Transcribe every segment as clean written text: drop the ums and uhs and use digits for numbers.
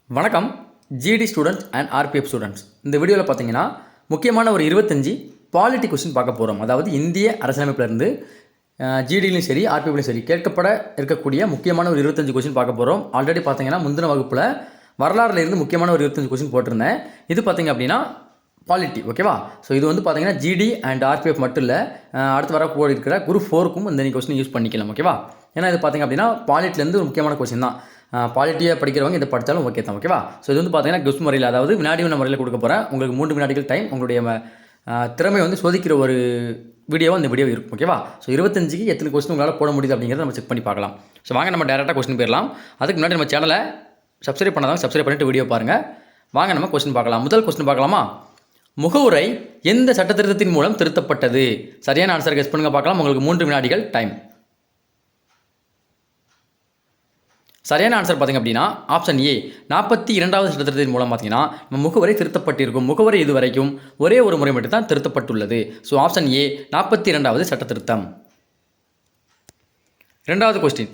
வணக்கம் GD students and RPF students. இந்த வீடியோவில் பார்த்தீங்கன்னா முக்கியமான ஒரு 25 பாலிட்டி கொஸ்டின் பார்க்க போகிறோம். அதாவது இந்திய அரசியலமைப்பிலிருந்து ஜிடிலையும் சரி ஆர்பிஎஃப்லையும் சரி கேட்கப்பட இருக்கக்கூடிய முக்கியமான ஒரு 25 கொஸ்டின் பார்க்க போகிறோம். ஆல்ரெடி பார்த்தீங்கன்னா முந்தின வகுப்பில் வரலாறுல இருந்து முக்கியமான ஒரு 25 கொஸ்டின் போட்டிருந்தேன். இது பார்த்தீங்க அப்படின்னா பாலிட்டி, ஓகேவா? ஸோ இது வந்து பார்த்தீங்கன்னா ஜிடி அண்ட் ஆர்பிஎஃப் மட்டும் இல்லை, அடுத்து வர இருக்கிற குரூப் 4க்கும் இந்த கொஸ்டின் யூஸ் பண்ணிக்கலாம், ஓகேவா? ஏன்னா இது பார்த்தீங்க அப்படின்னா பாலிட்டிலேருந்து ஒரு முக்கியமான கொஸ்டின் தான். பாலிட்டியை படிக்கிறவங்க இதை படித்தாலும் ஓகே தான், ஓகேவா? ஸோ இது வந்து பார்த்தீங்கன்னா குஸ் முறையில், அதாவது வினாடி வினா முறையில் கொடுக்க போகிறேன். உங்களுக்கு 3 வினாடிகள் டைம், உங்களுடைய திறமை வந்து சோதிக்கிற ஒரு வீடியோவாக இந்த வீடியோ இருக்கும், ஓகேவா? ஸோ 25க்கு எத்தனை கொஸ்டின் உங்களால் போட முடியுது அப்படிங்கிறத நம்ம செக் பண்ணி பார்க்கலாம். ஸோ வாங்க நம்ம டேரெக்டாக கொஸ்டின் போயிடலாம். அதுக்கு முன்னாடி நம்ம சேனலை சப்ஸ்கிரைப் பண்ணாதான் சப்ஸ்கிரைப் பண்ணிட்டு வீடியோ பாருங்கள். வாங்க நம்ம கொஸ்டின் பார்க்கலாம். முதல் கொஸ்டின் பார்க்கலாமா? முகவுரை எந்த சட்டத்திருத்தத்தின் மூலம் திருத்தப்பட்டது? சரியான ஆன்சர் கெஸ் பண்ணுங்க பார்க்கலாம். உங்களுக்கு 3 வினாடிகள் டைம். சரியான ஆன்சர் பார்த்திங்க அப்படின்னா ஆப்ஷன் ஏ, 42வது சட்டத்திருத்தத்தின் மூலம் பார்த்தீங்கன்னா நம்ம முகவரை திருத்தப்பட்டிருக்கும். முகவரை இதுவரைக்கும் ஒரே ஒரு முறை மட்டும் தான் திருத்தப்பட்டுள்ளது. ஸோ ஆப்ஷன் ஏ 42வது சட்டத்திருத்தம். ரெண்டாவது கொஸ்டின்,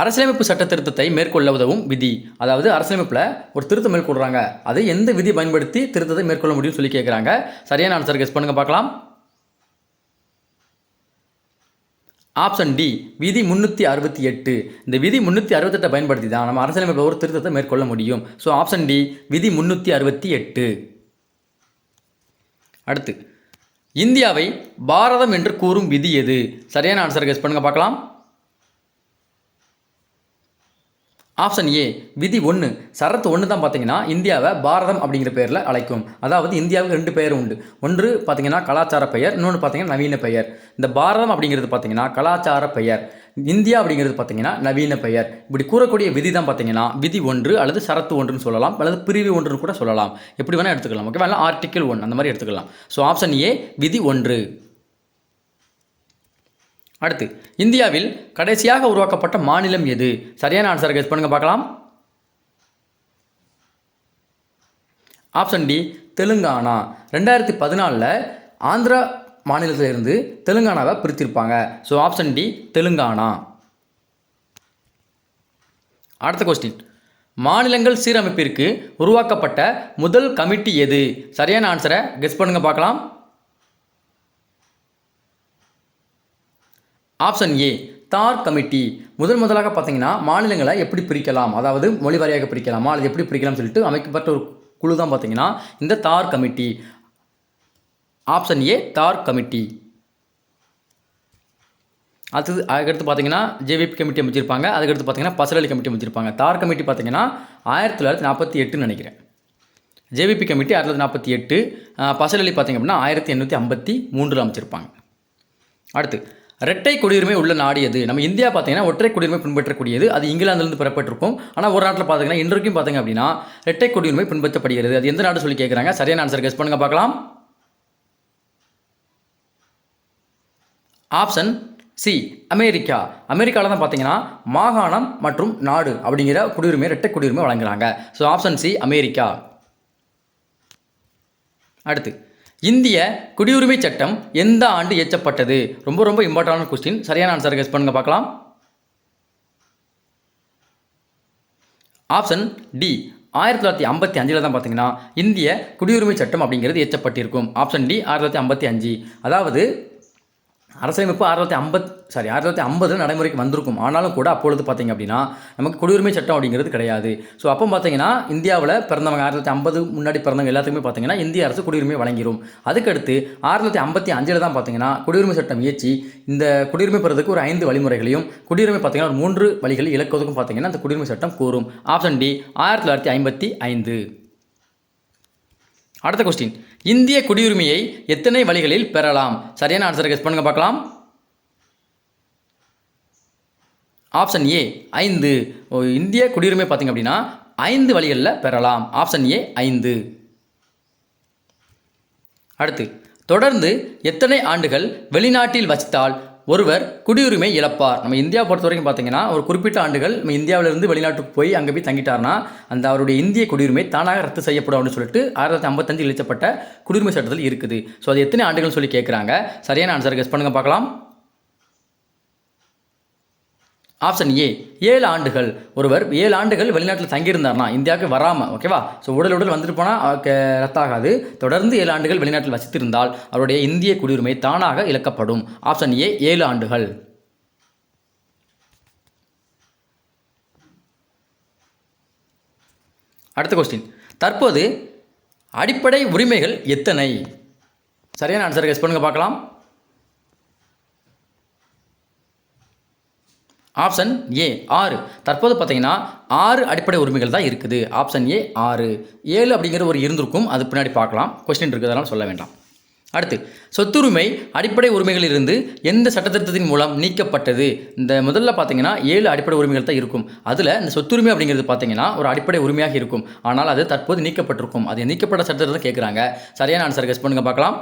அரசியலமைப்பு சட்ட திருத்தத்தை மேற்கொள்ள உதவும் விதி. அதாவது அரசியலமைப்பில் ஒரு திருத்தம் மேற்கொள்கிறாங்க, அது எந்த விதி பயன்படுத்தி திருத்தத்தை மேற்கொள்ள முடியும்னு சொல்லி கேட்குறாங்க. சரியான ஆன்சர் கெஸ் பண்ணுங்க பார்க்கலாம். ஆப்ஷன் டி, விதி 368. இந்த விதி 368 பயன்படுத்தி தான் நம்ம அரசியலமைப்பில் ஒரு திருத்தத்தை மேற்கொள்ள முடியும். ஸோ ஆப்ஷன் டி, விதி 368. அடுத்து, இந்தியாவை பாரதம் என்று கூறும் விதி எது? சரியான ஆன்சர் கெஸ் பண்ணுங்க பார்க்கலாம். ஆப்ஷன் ஏ, விதி 1. சரத்து 1 தான் பார்த்தீங்கன்னா இந்தியாவை பாரதம் அப்படிங்கிற பெயரில் அழைக்கும். அதாவது இந்தியாவுக்கு 2 பெயர் உண்டு. ஒன்று பார்த்தீங்கன்னா கலாச்சார பெயர், இன்னொன்று பார்த்தீங்கன்னா நவீன பெயர். இந்த பாரதம் அப்படிங்கிறது பார்த்தீங்கன்னா கலாச்சார பெயர், இந்தியா அப்படிங்கிறது பார்த்தீங்கன்னா நவீன பெயர். இப்படி கூறக்கூடிய விதி தான் பார்த்தீங்கன்னா விதி 1 அல்லது சரத்து 1ன்னு சொல்லலாம், அல்லது பிரிவு 1ன்னு கூட சொல்லலாம். எப்படி வேணால் எடுத்துக்கலாம், ஓகேவா? இல்லை ஆர்டிக்கிள் 1 அந்த மாதிரி எடுத்துக்கலாம். ஸோ ஆப்ஷன் ஏ, விதி 1. அடுத்து, இந்தியாவில் கடைசியாக உருவாக்கப்பட்ட மாநிலம் எது? சரியான ஆன்சர் கெஸ் பண்ணுங்க பார்க்கலாம். Option D, Telangana. 2014 ஆந்திரா மாநிலத்திலிருந்து தெலுங்கானாவை பிரித்திருப்பாங்க. So option D, Telangana. அடுத்த கொஸ்டின், மாநிலங்கள் சீரமைப்பிற்கு உருவாக்கப்பட்ட முதல் கமிட்டி எது? சரியான ஆன்சரை கெஸ் பண்ணுங்க பார்க்கலாம். ஆப்ஷன் ஏ, தார் கமிட்டி. முதலாக பார்த்தீங்கன்னா மாநிலங்களை எப்படி பிரிக்கலாம், அதாவது மொழி வாரியாக பிரிக்கலாமா அது எப்படி பிரிக்கலாம்னு சொல்லிட்டு அமைக்கப்பட்ட ஒரு குழு தான் பார்த்தீங்கன்னா இந்த தார் கமிட்டி. ஆப்ஷன் ஏ, தார் கமிட்டி. அதுக்கடுத்து பார்த்தீங்கன்னா ஜேவிபி கமிட்டி அமைச்சிருப்பாங்க. அதுக்கடுத்து பார்த்தீங்கன்னா பசலலி கமிட்டி அமைச்சிருப்பாங்க. தார் கமிட்டி பார்த்தீங்கன்னா 1948 நினைக்கிறேன். ஜேவிபி கமிட்டி 1948, பசலலி பார்த்தீங்க அப்படின்னா 1853 அமைச்சிருப்பாங்க. அடுத்து, இரட்டை குடியுரிமை உள்ள நாடு எது? நம்ம இந்தியா பார்த்தீங்கன்னா ஒற்றை குடியுரிமை பின்பற்றக்கூடியது. அது இங்கிலாந்திலிருந்து பெறப்பட்டிருக்கும். ஆனால் ஒரு நாட்டில் பார்த்தீங்கன்னா இன்றைக்கும் பார்த்தீங்க அப்படின்னா இரட்டை குடியுரிமை பின்பற்றப்படுகிறது. அது எந்த நாடு சொல்லி கேட்குறாங்க. சரியான ஆன்சர் கெஸ் பண்ணுங்க பார்க்கலாம். Option C, America. அமெரிக்காவில் தான் பார்த்தீங்கன்னா மாகாணம் மற்றும் நாடு அப்படிங்கிற குடியுரிமை இரட்டை குடியுரிமை வழங்குறாங்க. So option C, America. அடுத்து, இந்திய குடியுரிமை சட்டம் எந்த ஆண்டு இயற்றப்பட்டது? ரொம்ப இம்பார்ட்டன்டான கொஸ்டின். சரியான ஆன்சர் கெஸ் பண்ணுங்க பார்க்கலாம். ஆப்ஷன் டி, 1955 தான் பார்த்தீங்கன்னா இந்திய குடியுரிமை சட்டம் அப்படிங்கிறது இயற்றப்பட்டிருக்கும். Option D, 1955. அதாவது அரசியலமைப்பு 1950 நடைமுறைக்கு வந்திருக்கும். ஆனாலும் கூட அப்பொழுது பார்த்தீங்க அப்படின்னா நமக்கு குடியுரிமை சட்டம் அப்படிங்கிறது கிடையாது. ஸோ அப்போ பார்த்தீங்கன்னா இந்தியாவில் பிறந்தவங்க 1950 முன்னாடி பிறந்தவங்க எல்லாத்துக்குமே பார்த்தீங்கன்னா இந்திய அரசு குடியுரிமை வழங்கிடும். அதுக்கடுத்து 1955 தான் பார்த்தீங்கன்னா குடியுரிமை சட்டம் இயற்றி இந்த குடியுரிமை பெறதுக்கு ஒரு 5 வழிமுறைகளையும் குடியுரிமை பார்த்தீங்கன்னா ஒரு 3 வழிகள் இலக்குவதற்கும் பார்த்தீங்கன்னா அந்த குடியுரிமை சட்டம் கூறும். Option D, 1955. அடுத்த கொஸ்டின், இந்திய குடியுரிமையை எத்தனை வழிகளில் பெறலாம்? சரியான ஆன்சர் கெஸ் பண்ணுங்க பார்க்கலாம். Option A, 5. இந்திய குடியுரிமை பார்த்தீங்க அப்படின்னா 5 வழிகளில் பெறலாம். Option A, 5. அடுத்து, தொடர்ந்து எத்தனை ஆண்டுகள் வெளிநாட்டில் வசித்தால் ஒருவர் குடியுரிமை இழப்பார்? நம்ம இந்தியா பொறுத்த வரைக்கும் பார்த்தீங்கன்னா ஒரு குறிப்பிட்ட ஆண்டுகள் நம்ம இந்தியாவிலிருந்து வெளிநாட்டுக்கு போய் அங்கே போய் தங்கிட்டார்னா அந்த அவருடைய இந்திய குடியுரிமை தானாக ரத்து செய்யப்படும் அப்படின்னு சொல்லிட்டு 1955 இயற்றப்பட்ட குடியுரிமை சட்டத்தில் இருக்குது. ஸோ அது எத்தனை ஆண்டுகள் சொல்லி கேட்குறாங்க. சரியான ஆன்சர் கெஸ் பண்ணுங்க பார்க்கலாம். ஆப்ஷன் ஏ 7 ஆண்டுகள். ஒருவர் 7 ஆண்டுகள் வெளிநாட்டில் தங்கியிருந்தார்னா இந்தியாவுக்கு வராமல், ஓகேவா, ஸோ உடல் வந்துட்டு போனால் ரத்தாகாது. தொடர்ந்து 7 ஆண்டுகள் வெளிநாட்டில் வசித்திருந்தால் அவருடைய இந்திய குடியுரிமை தானாக இழக்கப்படும். ஆப்ஷன் ஏ 7 ஆண்டுகள். அடுத்த கொஸ்டின், தற்போது அடிப்படை உரிமைகள் எத்தனை? சரியான ஆன்சர் கெஸ் பண்ணுங்க பார்க்கலாம். Option A 6. தற்போது பார்த்தீங்கன்னா 6 அடிப்படை உரிமைகள் தான் இருக்குது. Option A 6. 7 அப்படிங்கிற ஒரு இருந்திருக்கும், அது பின்னாடி பார்க்கலாம், கொஸ்டின் இருக்கிறதுனால சொல்ல வேண்டாம். அடுத்து, சொத்துரிமை அடிப்படை உரிமைகளிலிருந்து எந்த சட்டத்திருத்தத்தின் மூலம் நீக்கப்பட்டது? இந்த முதல்ல பார்த்தீங்கன்னா 7 அடிப்படை உரிமைகள் தான் இருக்கும். அதில் இந்த சொத்துரிமை அப்படிங்கிறது பார்த்தீங்கன்னா ஒரு அடிப்படை உரிமையாக இருக்கும். ஆனால் அது தற்போது நீக்கப்பட்டிருக்கும். அது நீக்கப்பட்ட சட்டத்திருத்தம் கேட்குறாங்க. சரியான ஆன்சர் கெஸ் பண்ணுங்க பார்க்கலாம்.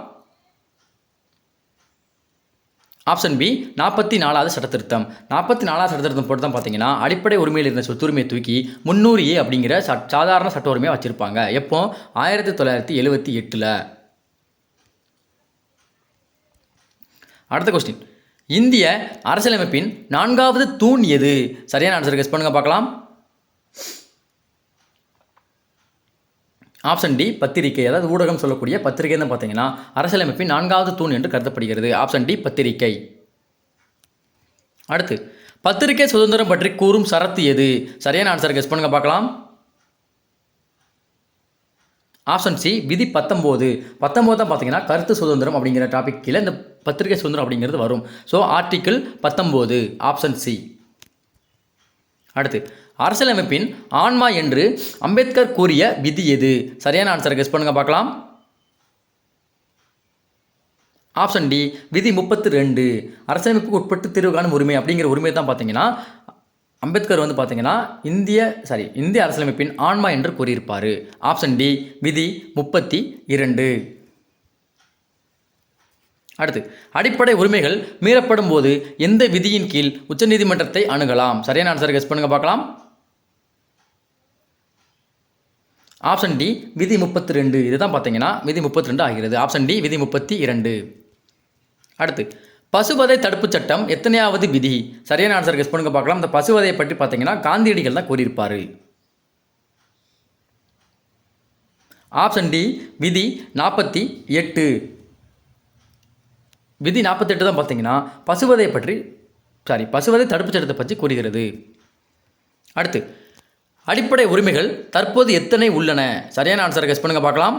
ஆப்ஷன் பி 44வது சட்டத்திருத்தம். 44வது சட்டத்திருத்தம் போட்டு தான் பார்த்தீங்கன்னா அடிப்படை உரிமையில் இருந்த சொத்துரிமையை தூக்கி 300A அப்படிங்கிற சாதாரண சட்ட உரிமையாக வச்சுருப்பாங்க. எப்போ? 1978. அடுத்த கொஸ்டின், இந்திய அரசியலமைப்பின் 4வது தூண் எது? சரியான ஆன்சர் கெஸ் பண்ணுங்க பார்க்கலாம். ஆப்ஷன் டி பத்திரிகை. அதாவது ஊடகம் சொல்லக்கூடிய பத்திரிகை தான் பார்த்தீங்கன்னா அரசியலமைப்பின் 4வது தூண் என்று கருதப்படுகிறது. ஆப்ஷன் டி பத்திரிகை. அடுத்து, பத்திரிகை சுதந்திரம் பற்றி கூறும் சரத்து எது? சரியான ஆன்சர் கெஸ் பண்ணுங்க பார்க்கலாம். ஆப்ஷன் சி விதி 19. 19 தான் பார்த்தீங்கன்னா கருத்து சுதந்திரம் அப்படிங்கிற டாபிக் கீழே இந்த பத்திரிகை சுதந்திரம் அப்படிங்கிறது வரும். So article 19, option C. அடுத்து, அரசியலமைப்பின் ஆன்மா என்று அம்பேத்கர் கூறிய விதி எது? சரியான ஆன்சரை கெஸ் பண்ணுங்க பார்க்கலாம். ஆப்ஷன் டி விதி 32. அரசியலமைப்புக்கு உட்பட்டு தீர்வு காணும் உரிமை அப்படிங்கிற உரிமை தான் பார்த்தீங்கன்னா அம்பேத்கர் வந்து பார்த்தீங்கன்னா இந்திய அரசியலமைப்பின் ஆன்மா என்று கூறியிருப்பார். ஆப்ஷன் டி விதி 32. அடுத்து, அடிப்படை உரிமைகள் மீறப்படும் போது எந்த விதியின் கீழ் உச்சநீதிமன்றத்தை அணுகலாம்? சரியான ஆன்சர் கெஸ் பண்ணுங்க பார்க்கலாம். ஆப்ஷன் டி விதி 32. இதுதான் பார்த்தீங்கன்னா விதி 32 ஆகிறது. ஆப்ஷன் டி விதி 32. அடுத்து, பசுவதை தடுப்புச் சட்டம் எத்தனையாவது விதி? சரியான ஆன்சர் கெஸ் பண்ணுங்க பார்க்கலாம். இந்த பசுவதையை பற்றி பார்த்தீங்கன்னா காந்தியடிகள் தான் கூறியிருப்பார். ஆப்ஷன் டி விதி 48. விதி 48 தான் பார்த்தீங்கன்னா பசுவதை தடுப்புச் சட்டத்தை பற்றி கூறுகிறது. அடுத்து, அடிப்படை உரிமைகள் தற்போது எத்தனை உள்ளன? சரியான ஆன்சர் கெஸ் பண்ணுங்க பார்க்கலாம்.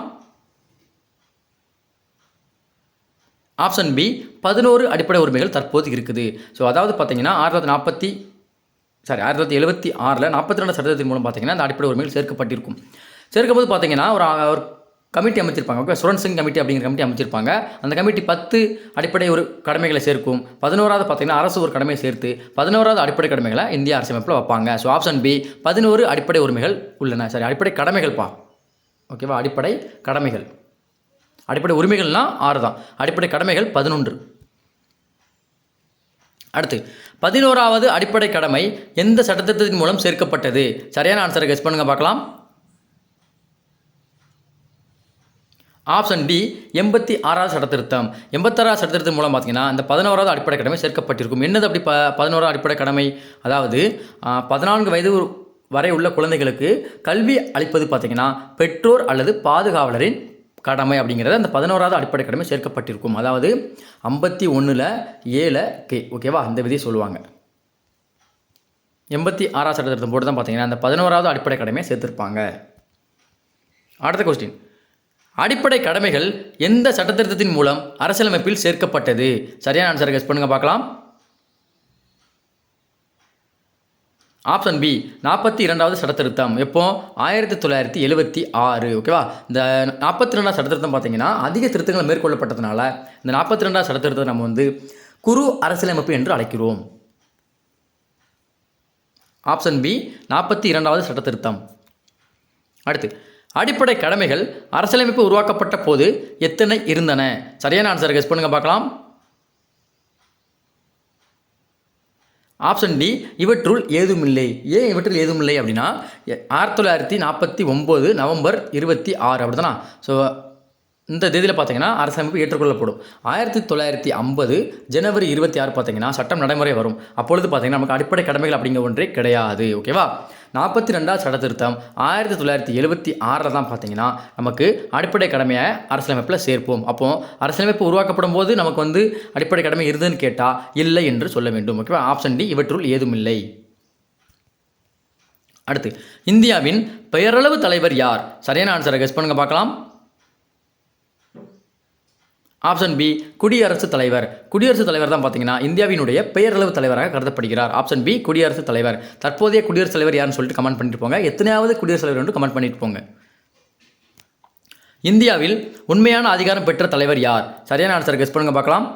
ஆப்ஷன் பி 11 அடிப்படை உரிமைகள் தற்போது இருக்குது. ஸோ அதாவது பார்த்தீங்கன்னா 1976 42 சட்டத்தின் மூலம் பார்த்தீங்கன்னா அந்த அடிப்படை உரிமைகள் சேர்க்கப்பட்டிருக்கும். சேர்க்கும்போது பார்த்தீங்கன்னா ஒரு கமிட்டி அமைச்சிருப்பாங்க. ஓகே, சுரன் சிங் கமிட்டி அப்படிங்கிற கமிட்டி அமைச்சிருப்பாங்க. அந்த கமிட்டி 10 அடிப்படை ஒரு கடமைகளை சேர்க்கும். 11வது பார்த்தீங்கன்னா அரசு ஒரு கடமையை சேர்த்து 11வது அடிப்படை கடமைகளை இந்திய அரசியலமைப்பில் வைப்பாங்க. ஸோ ஆப்ஷன் பி 11 அடிப்படை உரிமைகள் உள்ளன. அடிப்படை கடமைகள்ப்பா, ஓகேவா, அடிப்படை கடமைகள். அடிப்படை உரிமைகள்னால் 6 தான், அடிப்படை கடமைகள் 11. அடுத்து, 11வது அடிப்படை கடமை எந்த சட்டத்திட்டத்தின் மூலம் சேர்க்கப்பட்டது? சரியான ஆன்சரை கெஸ் பண்ணுங்க பார்க்கலாம். ஆப்ஷன் டி 86வது சட்டத்திருத்தம். 86வது சட்டத்திருத்தம் மூலம் பார்த்தீங்கன்னா இந்த 11வது அடிப்படை கடமை சேர்க்கப்பட்டிருக்கும். என்னது அப்படி 11வது அடிப்படை கடமை? அதாவது 14 வயது வரை உள்ள குழந்தைகளுக்கு கல்வி அளிப்பது பார்த்தீங்கன்னா பெற்றோர் அல்லது பாதுகாவலரின் கடமை அப்படிங்கிறது அந்த 11வது அடிப்படை கடமை சேர்க்கப்பட்டிருக்கும். அதாவது 51(7)(k), ஓகேவா, இந்த விதியை சொல்லுவாங்க. 86வது சட்டத்திருத்தம் போட்டு தான் பார்த்தீங்கன்னா அந்த 11வது அடிப்படை கடமையை சேர்த்துருப்பாங்க. அடுத்த கொஸ்டின், அடிப்படை கடமைகள் எந்த சட்டத்திருத்தத்தின் மூலம் அரசியலமைப்பில் சேர்க்கப்பட்டது? சரியான ஆன்சரை கெஸ் பண்ணுங்க பார்க்கலாம். ஆப்ஷன் பி 42வது சட்டத்திருத்தம். எப்போ? 1976, ஓகேவா. இந்த 42வது சட்டத்திருத்தம் பார்த்தீங்கன்னா அதிக திருத்தங்கள் மேற்கொள்ளப்பட்டதுனால இந்த 42வது சட்டத்திருத்தத்தை நம்ம வந்து குறு அரசியலமைப்பு என்று அழைக்கிறோம். ஆப்ஷன் பி 42வது சட்டத்திருத்தம். அடுத்து, அடிப்படை கடமைகள் அரசியலமைப்பு உருவாக்கப்பட்ட போது எத்தனை இருந்தன? சரியான ஆன்சரை கெஸ் பண்ணுங்க பார்க்கலாம். ஆப்ஷன் டி இவற்றுள் ஏதுமில்லை. ஏன் இவற்றில் ஏதுமில்லை அப்படின்னா 1949 நவம்பர் 26 அப்படி தானா? ஸோ இந்த தேதியில் பார்த்தீங்கன்னா அரசமைப்பு ஏற்றுக்கொள்ளப்படும். 1950 ஜனவரி 26 பார்த்தீங்கன்னா சட்டம் நடைமுறை வரும். அப்பொழுது பார்த்தீங்கன்னா நமக்கு அடிப்படை கடமைகள் அப்படிங்கிற ஒன்றே கிடையாது. ஓகேவா? 42வது சட்ட திருத்தம் 1976 தான் பார்த்தீங்கன்னா நமக்கு அடிப்படை கடமையை அரசியலமைப்பில் சேர்ப்போம். அப்போ அரசியலமைப்பு உருவாக்கப்படும் போது நமக்கு அடிப்படை கடமை இருந்ததுன்னு கேட்டால் இல்லை என்று சொல்ல வேண்டும். ஓகேவா? ஆப்ஷன் டி இவற்றுள் ஏதுமில்லை. அடுத்து, இந்தியாவின் பெயரளவு தலைவர் யார்? சரியான ஆன்சரை கெஸ் பண்ணுங்க பார்க்கலாம். ஆப்ஷன் பி குடியரசுத் தலைவர். குடியரசுத் தலைவர் தான் பார்த்தீங்கன்னா இந்தியாவினுடைய பெயரளவு தலைவராக கருதப்படுகிறார். ஆப்ஷன் பி குடியரசுத் தலைவர். தற்போதைய குடியரசுத் தலைவர் யாருன்னு சொல்லிட்டு கமெண்ட் பண்ணிட்டு போங்க. எத்தனையாவது குடியரசுத் தலைவர் என்று கமெண்ட் பண்ணிட்டு போங்க. இந்தியாவில் உண்மையான அதிகாரம் பெற்ற தலைவர் யார்? சரியான ஆன்சர் கெஸ் பண்ணுங்க பார்க்கலாம்.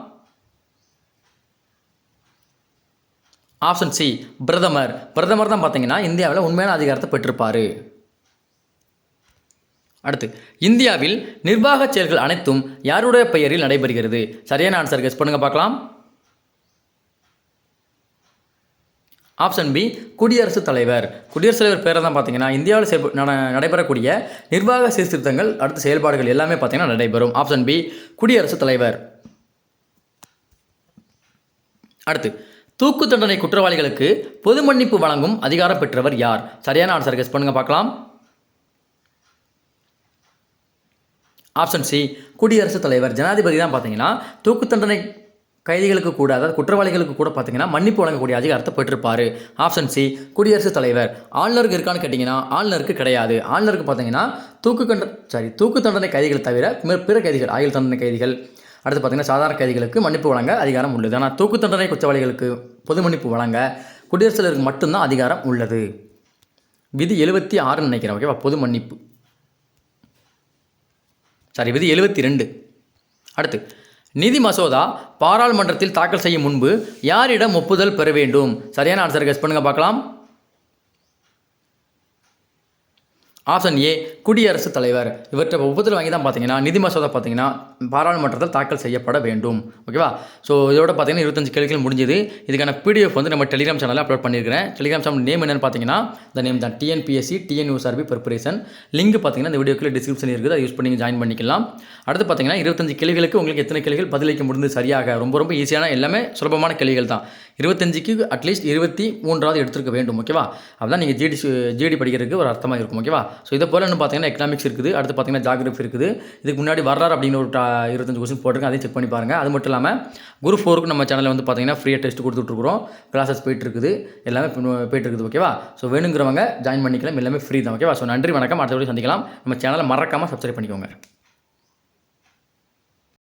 ஆப்ஷன் சி பிரதமர். பிரதமர் தான் பார்த்தீங்கன்னா இந்தியாவில் உண்மையான அதிகாரத்தை பெற்றிருப்பார். அடுத்து, இந்தியாவில் நிர்வாக செயல்கள் அனைத்தும் யாருடைய பெயரில் நடைபெறுகிறது? சரியான ஆன்சர் கெஸ் பண்ணுங்க பார்க்கலாம். ஆப்ஷன் பி குடியரசுத் தலைவர். குடியரசுத் தலைவர் பேரை தான் பார்த்தீங்கன்னா இந்தியாவில் நடைபெறக்கூடிய நிர்வாக சீர்திருத்தங்கள் அடுத்த செயல்பாடுகள் எல்லாமே பார்த்தீங்கன்னா நடைபெறும். ஆப்ஷன் பி குடியரசுத் தலைவர். அடுத்து, தூக்கு தண்டனை குற்றவாளிகளுக்கு பொது மன்னிப்பு வழங்கும் அதிகாரம் பெற்றவர் யார்? சரியான ஆன்சர் கெஸ் பண்ணுங்க பார்க்கலாம். ஆப்ஷன் சி குடியரசுத் தலைவர். ஜனாதிபதி தான் பார்த்தீங்கன்னா தூக்கு தண்டனை கைதிகளுக்கு கூட, அதாவது குற்றவாளிகளுக்கு கூட பார்த்தீங்கன்னா மன்னிப்பு வழங்கக்கூடிய அதிகாரத்தை பெற்றிருப்பார். ஆப்ஷன் சி குடியரசுத் தலைவர். ஆளுநருக்கு இருக்கான்னு கேட்டிங்கன்னா ஆளுநருக்கு கிடையாது. ஆளுநருக்கு பார்த்தீங்கன்னா தூக்கு தண்டனை கைதிகள் தவிர பிற கைதிகள், ஆயுள் தண்டனை கைதிகள், அடுத்து பார்த்தீங்கன்னா சாதாரண கைதிகளுக்கு மன்னிப்பு வழங்க அதிகாரம் உள்ளது. ஆனால் தூக்கு தண்டனை குற்றவாளிகளுக்கு பொது மன்னிப்பு வழங்க குடியரசுத் தலைவருக்கு மட்டும்தான் அதிகாரம் உள்ளது. விதி 76 நினைக்கிறேன். ஓகேவா? பொது மன்னிப்பு விதி 72. அடுத்து, நிதி மசோதா பாராளுமன்றத்தில் தாக்கல் செய்யும் முன்பு யாரிடம் ஒப்புதல் பெற வேண்டும்? சரியான ஆன்சர் கெஸ் பண்ணுங்க பார்க்கலாம். ஆப்ஷன் ஏ குடியரசுத் தலைவர். இவற்றை ஒப்புதல் வாங்கி தான் பார்த்தீங்கன்னா நிதி மசோதா பார்த்தீங்கன்னா பாராளுமன்றத்தில் தாக்கல் செய்யப்பட வேண்டும். ஓகேவா? ஸோ இதோட பார்த்தீங்கன்னா 25 கேள்விகள் முடிஞ்சது. இதுக்கான பிடிஎஃப் நம்ம டெலிகிராம் சேனலில் அப்லோட் பண்ணியிருக்கிறேன். டெலிகிராம் சேனல் நேம் என்னென்னு பார்த்தீங்கன்னா இந்த நேம் தான் TNPSC TNUSRB ப்ரிப்பரேஷன். லிங்க் பார்த்தீங்கன்னா இந்த வீடியோக்குள்ள டிஸ்கிரிப்ஷன் இருக்குது. அதை யூஸ் பண்ணி ஜாயின் பண்ணிக்கலாம். அடுத்து பார்த்தீங்கன்னா 25 கேள்விகளுக்கு உங்களுக்கு எத்தனை கேள்விகள் பதிலளிக்க முடிந்தது சரியாக? ரொம்ப ஈஸியான, எல்லாமே சுலபமான கேள்விகள் தான். 25க்கு அட்லீஸ்ட் 23வது எடுத்துருக்க வேண்டும். ஓகேவா? அதுதான் நீங்கள் ஜிடி படிக்கிறதுக்கு ஒரு அர்த்தமாக இருக்கும். ஓகேவா? ஸோ இதை போல் பார்த்தீங்கன்னா எக்கனாமிக்ஸ் இருக்குது, அடுத்து பார்த்தீங்கன்னா ஜாகிரஃபி இருக்குது. இதுக்கு முன்னாடி வரலாறு அப்படின்னு ஒரு 25 கொஸ்டின் போட்டிருக்கேன், அதையும் செக் பண்ணி பாருங்கள். அது மட்டும் இல்லாமல் குரூப் 4க்கு நம்ம சேனலில் பார்த்தீங்கன்னா ஃப்ரீயாக டெஸ்ட் கொடுத்துட்ருக்குறோம். கிளாஸஸ் போயிட்டுருக்குது, எல்லாமே போயிட்டுருக்குது. ஓகேவா? ஸோ வேணுங்கிறவங்க ஜாயின் பண்ணிக்கலாம், எல்லாமே ஃப்ரீ தான். ஓகேவா? ஸோ நன்றி, வணக்கம். அடுத்த வீடியோ சந்திக்கலாம். நம்ம சேனலை மறக்காமல் சப்ஸ்கிரைப் பண்ணிக்கோங்க.